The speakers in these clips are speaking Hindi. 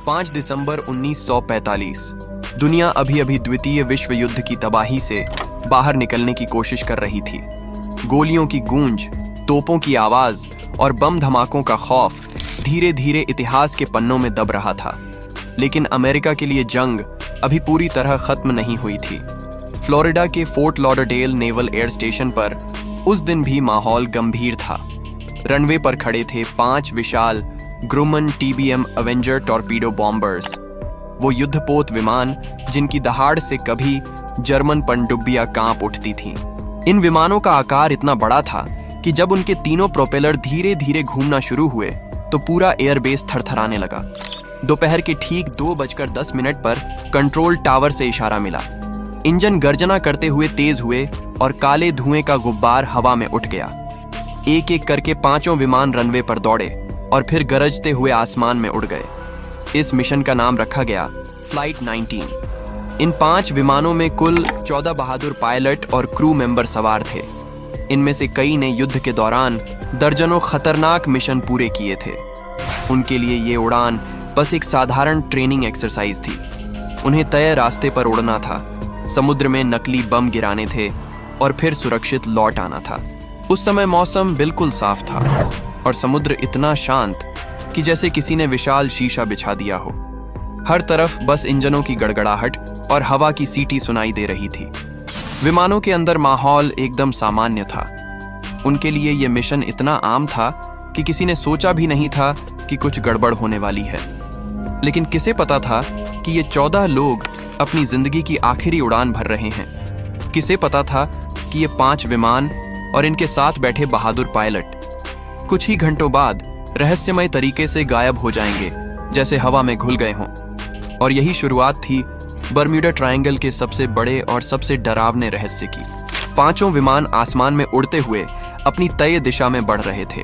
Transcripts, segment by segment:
5 दिसंबर 1945। दुनिया अभी अभी द्वितीय विश्व युद्ध की तबाही से बाहर निकलने की कोशिश कर रही थी। गोलियों की गूंज, तोपों की आवाज और बम धमाकों का खौफ धीरे धीरे इतिहास के पन्नों में दब रहा था। लेकिन अमेरिका के लिए जंग अभी पूरी तरह खत्म नहीं हुई थी। फ्लोरिडा के fort Lauderdale naval air station पर उस दिन भी माहौल गंभीर था। रनवे पर खड़े थे 5 विशाल Grumman TBM Avenger torpedo bombers, वो युद्धपोत विमान जिनकी दहाड़ से कभी जर्मन पनडुब्बियां कांप उठती थीं। इन विमानों का आकार इतना बड़ा था कि जब उनके तीनों प्रोपेलर धीरे धीरे घूमना शुरू हुए तो पूरा एयरबेस थरथराने लगा। दोपहर के ठीक 2:10 पर कंट्रोल टावर से इशारा मिला। इंजन गर्जना करते हुए तेज हुए और काले धुएं का गुब्बार हवा में उठ गया। एक एक करके 5 विमान रनवे पर दौड़े और फिर गरजते हुए आसमान में उड़ गए। इस मिशन का नाम रखा गया फ्लाइट 19। इन 5 विमानों में कुल 14 बहादुर पायलट और क्रू मेंबर सवार थे। इनमें से कई ने युद्ध के दौरान दर्जनों खतरनाक मिशन पूरे किए थे। उनके लिए ये उड़ान बस एक साधारण ट्रेनिंग एक्सरसाइज थी। उन्हें तय रास्ते पर उड़ना था, समुद्र में नकली बम गिराने थे और फिर सुरक्षित लौट आना था। उस समय मौसम बिल्कुल साफ था और समुद्र इतना शांत कि जैसे किसी ने विशाल शीशा बिछा दिया हो। हर तरफ बस इंजनों की गड़गड़ाहट और हवा की सीटी सुनाई दे रही थी। विमानों के अंदर माहौल एकदम सामान्य था। उनके लिए यह मिशन इतना आम था कि किसी ने सोचा भी नहीं था कि कुछ गड़बड़ होने वाली है। लेकिन किसे पता था कि ये 14 लोग अपनी जिंदगी की आखिरी उड़ान भर रहे हैं। किसे पता था कि ये 5 विमान और इनके साथ बैठे बहादुर पायलट कुछ ही घंटों बाद रहस्यमय तरीके से गायब हो जाएंगे, जैसे हवा में घुल गए हों। और यही शुरुआत थी बर्म्यूडा ट्रायंगल के सबसे बड़े और सबसे डरावने रहस्य की। 5 विमान आसमान में उड़ते हुए अपनी तय दिशा में बढ़ रहे थे।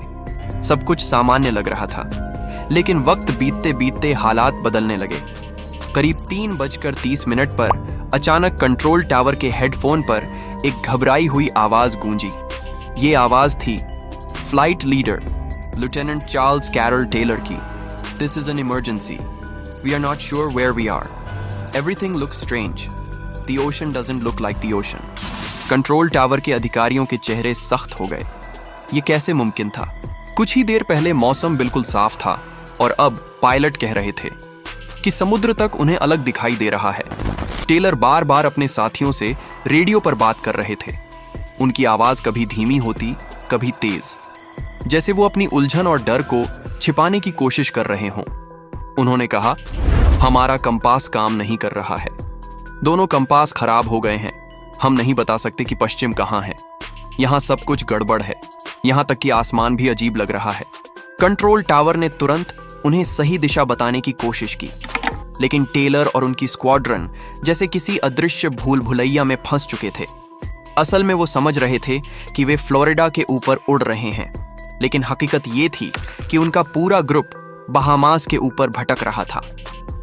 सब कुछ सामान्य लग रहा था, लेकिन वक्त बीतते बीतते हालात बदलने लगे। करीब 3:30 पर अचानक कंट्रोल टावर के हेडफोन पर एक घबराई हुई आवाज गूंजी। ये आवाज थी flight leader lieutenant Charles Carroll Taylor की। This is an emergency. We are not sure where we are. Everything looks strange. The ocean doesn't look like the ocean. Control tower के अधिकारियों के चेहरे सख्त हो गए। ये कैसे मुमकिन था? कुछ ही देर पहले मौसम बिल्कुल साफ था और अब पायलट कह रहे थे कि समुद्र तक उन्हें अलग दिखाई दे रहा है। टेलर बार बार अपने साथियों से रेडियो पर बात कर रहे थे। उनकी आवाज कभी धीमी होती, कभी तेज, जैसे वो अपनी उलझन और डर को छिपाने की कोशिश कर रहे हों। उन्होंने कहा, हमारा कंपास काम नहीं कर रहा है। दोनों कंपास खराब हो गए हैं। हम नहीं बता सकते कि पश्चिम कहाँ है। यहाँ सब कुछ गड़बड़ है। यहाँ तक कि आसमान भी अजीब लग रहा है। कंट्रोल टावर ने तुरंत उन्हें सही दिशा बताने की कोशिश की, लेकिन टेलर और उनकी स्क्वाड्रन जैसे किसी अदृश्य भूल भुलैया में फंस चुके थे। असल में वो समझ रहे थे कि वे फ्लोरिडा के ऊपर उड़ रहे हैं, लेकिन हकीकत ये थी कि उनका पूरा ग्रुप बहामास के ऊपर भटक रहा था।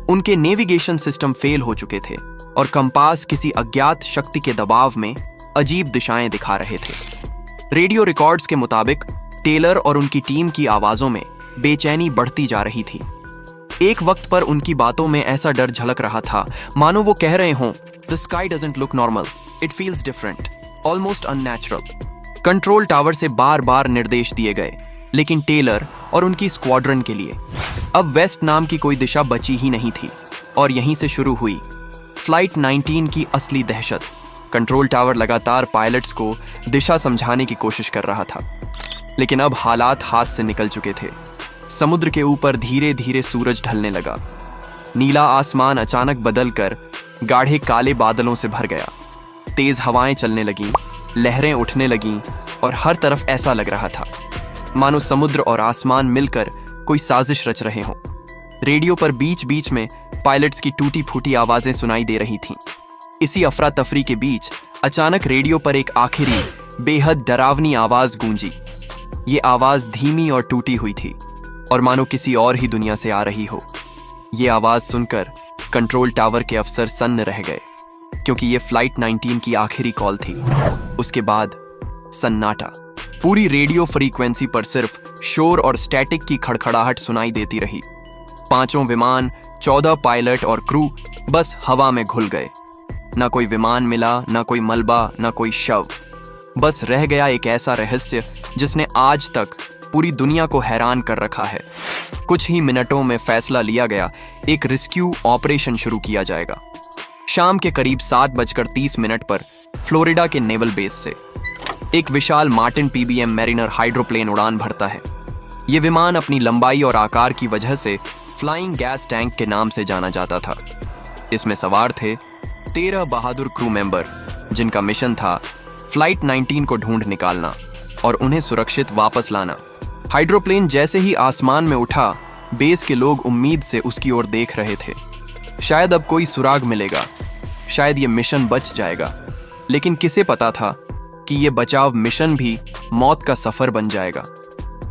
उनके नेविगेशन सिस्टम फेल हो चुके थे और कंपास किसी अज्ञात शक्ति के दबाव में अजीब दिशाएं दिखा रहे थे। रेडियो रिकॉर्ड्स के मुताबिक टेलर और उनकी टीम की आवाजों में बेचैनी बढ़ती जा रही थी। एक वक्त पर उनकी बातों में ऐसा डर झलक रहा था मानो वो कह रहे हों, the sky doesn't look normal, it feels different, almost unnatural. Control tower से बार बार निर्देश दिए गए, लेकिन टेलर और उनकी स्क्वाड्रन के लिए अब वेस्ट नाम की कोई दिशा बची ही नहीं थी। और यहीं से शुरू हुई फ्लाइट 19 की असली दहशत। कंट्रोल टावर लगातार पायलट्स को दिशा समझाने की कोशिश कर रहा था, लेकिन अब हालात हाथ से निकल चुके थे। समुद्र के ऊपर धीरे धीरे सूरज ढलने लगा। नीला आसमान अचानक बदलकर गाढ़े काले बादलों से भर गया। तेज हवाएं चलने लगीं, लहरें उठने लगीं और हर तरफ ऐसा लग रहा था मानो समुद्र और आसमान मिलकर कोई साजिश रच रहे हों। रेडियो पर बीच बीच में पायलट्स की टूटी फूटी आवाजें सुनाई दे रही थीं। इसी अफरा तफरी के बीच अचानक रेडियो पर एक आखिरी बेहद डरावनी आवाज गूंजी। ये आवाज धीमी और टूटी हुई थी और मानो किसी और ही दुनिया से आ रही हो। ये आवाज सुनकर कंट्रोल टावर के अफसर सन्न रह गए, क्योंकि ये फ्लाइट 19 की आखिरी कॉल थी। उसके बाद सन्नाटा। पूरी रेडियो फ्रीक्वेंसी पर सिर्फ शोर और स्टैटिक की खड़खड़ाहट सुनाई देती रही। पांचों विमान, 14 पायलट और क्रू बस हवा में घुल गए। ना कोई विमान मिला, ना कोई मलबा, ना कोई शव। बस रह गया एक ऐसा रहस्य जिसने आज तक पूरी दुनिया को हैरान कर रखा है। कुछ ही मिनटों में फैसला लिया गया, एक रेस्क्यू ऑपरेशन शुरू किया जाएगा। शाम के करीब 7:30 पर फ्लोरिडा के नेवल बेस से एक विशाल मार्टिन PBM मैरिनर हाइड्रोप्लेन उड़ान भरता है। यह विमान अपनी लंबाई और आकार की वजह से फ्लाइंग गैस टैंक के नाम से जाना जाता था। इसमें सवार थे 13 बहादुर क्रू मेंबर, जिनका मिशन था फ्लाइट 19 को ढूंढ निकालना और उन्हें सुरक्षित वापस लाना। हाइड्रोप्लेन जैसे ही आसमान में उठा, बेस के लोग उम्मीद से उसकी ओर देख रहे थे। शायद अब कोई सुराग मिलेगा, शायद ये मिशन बच जाएगा। लेकिन किसे पता था कि ये बचाव मिशन भी मौत का सफर बन जाएगा।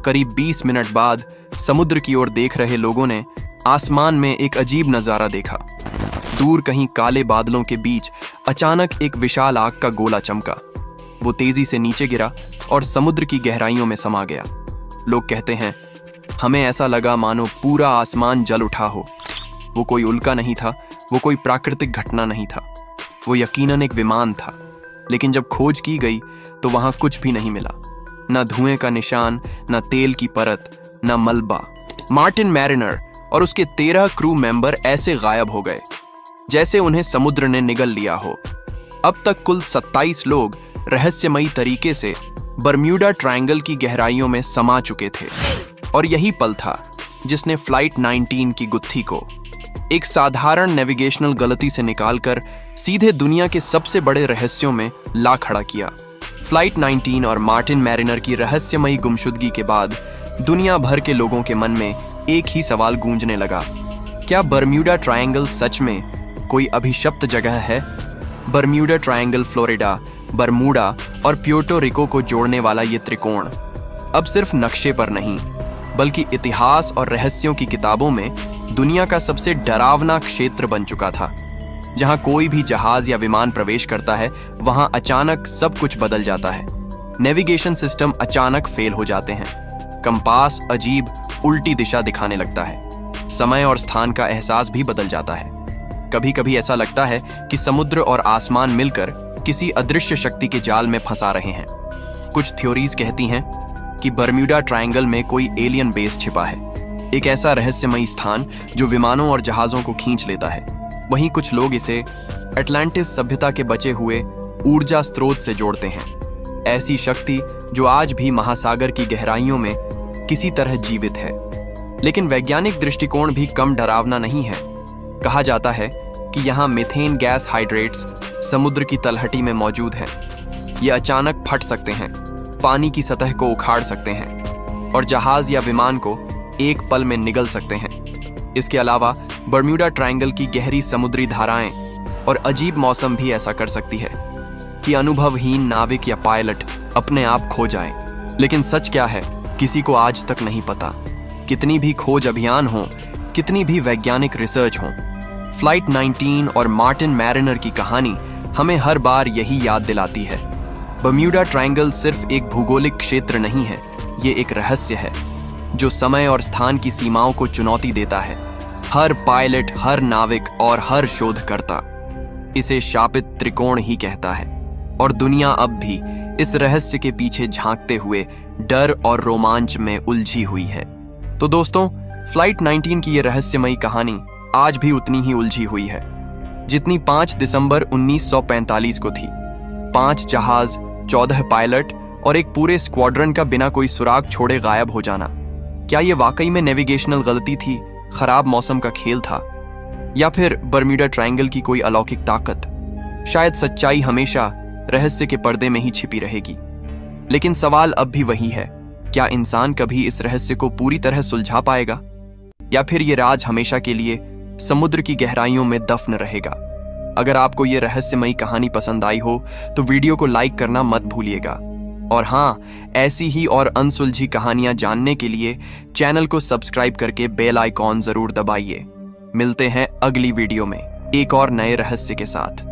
करीब 20 मिनट बाद समुद्र की ओर देख रहे लोगों ने आसमान में एक अजीब नजारा देखा। दूर कहीं काले बादलों के बीच अचानक एक विशाल आग का गोला चमका। वो तेजी से नीचे गिरा और समुद्र की गहराइयों में समा गया। लोग कहते हैं, हमें ऐसा लगा मानो पूरा आसमान जल उठा हो। वो कोई उल्का नहीं था, वो कोई प्राकृतिक घटना नहीं था, वो यकीनन एक विमान था। लेकिन जब खोज की गई तो वहां कुछ भी नहीं मिला। न धुएं का निशान, न तेल की परत, न मलबा। मार्टिन मैरिनर और उसके 13 क्रू मेंबर ऐसे गायब हो गए जैसे उन्हें समुद्र ने निगल लिया हो। अब तक कुल 27 लोग रहस्यमयी तरीके से बरम्यूडा ट्रायंगल की गहराइयों में समा चुके थे। और यही पल था जिसने फ्लाइट 19 की गुत्थी को एक साधारण नेविगेशनल गलती से निकालकर सीधे दुनिया के सबसे बड़े रहस्यों में ला खड़ा किया। फ्लाइट 19 और मार्टिन मैरिनर की रहस्यमयी गुमशुदगी के बाद दुनिया भर के लोगों के मन में एक ही सवाल गूंजने लगा, क्या बरम्यूडा ट्रायंगल सच में कोई अभिशप्त जगह है? बरम्यूडा ट्रायंगल फ्लोरिडा, बरमूडा और प्यूर्टो रिको को जोड़ने वाला ये त्रिकोण अब सिर्फ नक्शे पर नहीं, बल्कि इतिहास और रहस्यों की किताबों में दुनिया का सबसे डरावना क्षेत्र बन चुका था। जहां कोई भी जहाज या विमान प्रवेश करता है, वहां अचानक सब कुछ बदल जाता है। नेविगेशन सिस्टम अचानक फेल हो जाते हैं, कंपास अजीब उल्टी दिशा दिखाने लगता है, समय और स्थान का एहसास भी बदल जाता है। कभी कभी ऐसा लगता है कि समुद्र और आसमान मिलकर किसी अदृश्य शक्ति के जाल में फंसा रहे हैं। कुछ थ्योरीज कहती हैं कि बरम्यूडा ट्रायंगल में कोई एलियन बेस छिपा है, एक ऐसा रहस्यमयी स्थान जो विमानों और जहाजों को खींच लेता है। वहीं कुछ लोग इसे अटलांटिस सभ्यता के बचे हुए ऊर्जा स्रोत से जोड़ते हैं, ऐसी शक्ति जो आज भी महासागर की गहराइयों में किसी तरह जीवित है। लेकिन वैज्ञानिक दृष्टिकोण भी कम डरावना नहीं है। कहा जाता है कि यहाँ मीथेन गैस हाइड्रेट्स समुद्र की तलहटी में मौजूद हैं। ये अचानक फट सकते हैं, पानी की सतह को उखाड़ सकते हैं और जहाज या विमान को एक पल में निगल सकते हैं। इसके अलावा बरम्यूडा ट्रायंगल की गहरी समुद्री धाराएं और अजीब मौसम भी ऐसा कर सकती है कि अनुभवहीन नाविक या पायलट अपने आप खो जाए। लेकिन सच क्या है, किसी को आज तक नहीं पता। कितनी भी खोज अभियान हो, कितनी भी वैज्ञानिक रिसर्च हो, फ्लाइट 19 और मार्टिन मैरिनर की कहानी हमें हर बार यही याद दिलाती है, बरम्यूडा ट्रायंगल सिर्फ एक भूगोलिक क्षेत्र नहीं है, ये एक रहस्य है जो समय और स्थान की सीमाओं को चुनौती देता है। हर पायलट, हर नाविक और हर शोधकर्ता इसे शापित त्रिकोण ही कहता है। और दुनिया अब भी इस रहस्य के पीछे झांकते हुए डर और रोमांच में उलझी हुई है। तो दोस्तों, फ्लाइट 19 की ये रहस्यमयी कहानी आज भी उतनी ही उलझी हुई है जितनी 5 दिसंबर 1945 को थी। 5 जहाज, 14 पायलट और एक पूरे स्क्वाड्रन का बिना कोई सुराग छोड़े गायब हो जाना। क्या ये वाकई में नेविगेशनल गलती थी, खराब मौसम का खेल था, या फिर बरम्यूडा ट्रायंगल की कोई अलौकिक ताकत? शायद सच्चाई हमेशा रहस्य के पर्दे में ही छिपी रहेगी। लेकिन सवाल अब भी वही है, क्या इंसान कभी इस रहस्य को पूरी तरह सुलझा पाएगा, या फिर ये राज हमेशा के लिए समुद्र की गहराइयों में दफन रहेगा? अगर आपको ये रहस्यमयी कहानी पसंद आई हो तो वीडियो को लाइक करना मत भूलिएगा। और हाँ, ऐसी ही और अनसुलझी कहानियां जानने के लिए चैनल को सब्सक्राइब करके बेल आइकॉन जरूर दबाइए। मिलते हैं अगली वीडियो में एक और नए रहस्य के साथ।